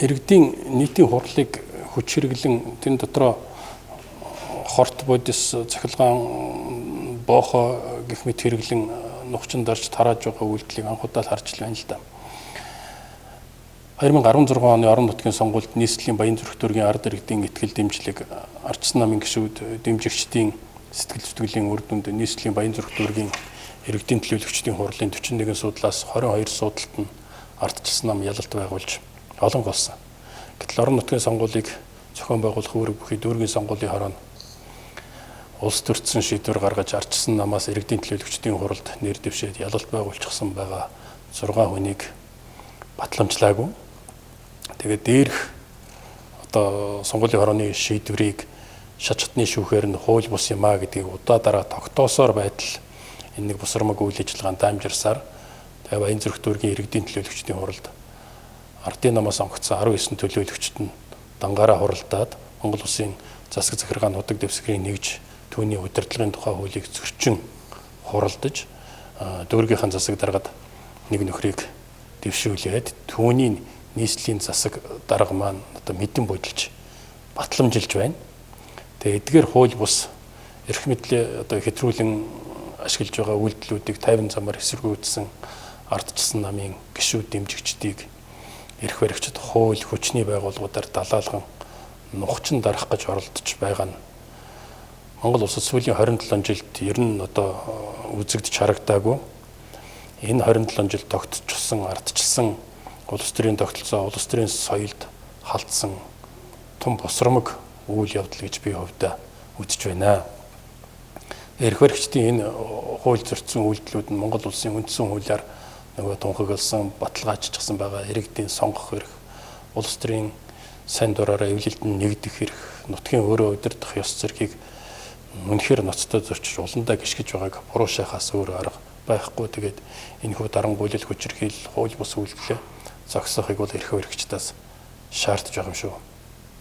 иргэдийн нийтийн хурлыг хүч хэрэглэн тэн дотроо хорт бодис цахилгаан боохоо гэх мэт хэрэглэн нухчин дарж тарааж байгаа үйлдэлийг анхудаа харж байна л да. 2016 оны орон нутгийн сонгуульд нийслэлийн Баян зүрх түйргийн ард иргэдийн ихтгэл дэмжлэг ардчсан намын гишүүд дэмжигчдийн сэтгэл зүтгэлийн үр дүнд нийслэлийн Баян зүрх түйргийн иргэдийн төлөөлөгчдийн хурлын 41 суудлаас 22 суудалд нь ардчсан нам ялалт байгуулж олон болсон. Гэтэл орон нутгийн сонгуулийг зохион байгуулах үүрэг бүхий дүүргийн сонгуулийн хороонд улс төрсөн шийдвэр гаргаж ардчсан намаас иргэдийн төлөөлөгчдийн хуралд нэр дэвшээд ялалт байгуулчихсан байгаа 6 хүнийг батламжлаагүй. Тэгээд дээрх одоо сонгуулийн хорооны шийдвэрийг шат шатны шүүхээр нь хууль бус юм а гэдгийг удаа дараа тогтоосоор байтал энэ нэг бусрамаг үйл ажиллагаанд дамжирсаар тэгээд Баян зүрх түйргийн иргэдийн төлөөлөгчдийн хуралд ардын намаас онгоцсон 19 төлөөлөгчд нь дангаараа хуралдаад Монгол Улсын засаг захиргааны худаг дэвсгэрийг нэгж түүний удирдлагын тухай хуулийг зөрчин хуралдаж дүүргийнхэн засаг даргад нэг нөхрийг дэвшүүлээд түүний нийслэлийн засаг дарга маань одоо мэдэн бодилж батламжилж байна. Тэгээ эдгээр хууль бус эрх мэдлээ одоо хэтрүүлэн ашиглаж байгаа үйлдэлүүдийг 50 замаар эсэргүүцсэн ардчсан намын гишүүд дэмжигчдийг эрх баригчид хууль хүчний байгууллагуудаар далаалган нухчин дарах гэж оролдож байгаа нь Монгол улсад сүүлийн 27 жилд ер нь одоо үзэгдэж харагдаагүй. Энэ 27 жил тогтчихсон, ардчилсан улс төрийн тогтолцоо, улс төрийн соёлд халтсан том босромог үйл явдал гэж би хувьдаа үзэж байна. Эрх баригчдын энэ хууль зөрчсөн үйлдэлүүд нь Монгол улсын үндсэн хуулиар нөгөө тунхагласан, баталгаажчихсан байгаа иргэдийн сонгох эрх, улс төрийн сайн дураараа эвлэлд нь нэгдэх эрх, нутгийн өөрөө удирдах ёс зөргийг үнэхээр ноцтой зөрчиж уландаа гიშгэж байгааг буруу шахаас өөр арга байхгүй. Тэгээд энэ хүү дарангуйлал хүчирхийлэл хууль бус үйлдэлээ зогсоохыг бол эрх баригчдаас шаардж байгаа юм шүү.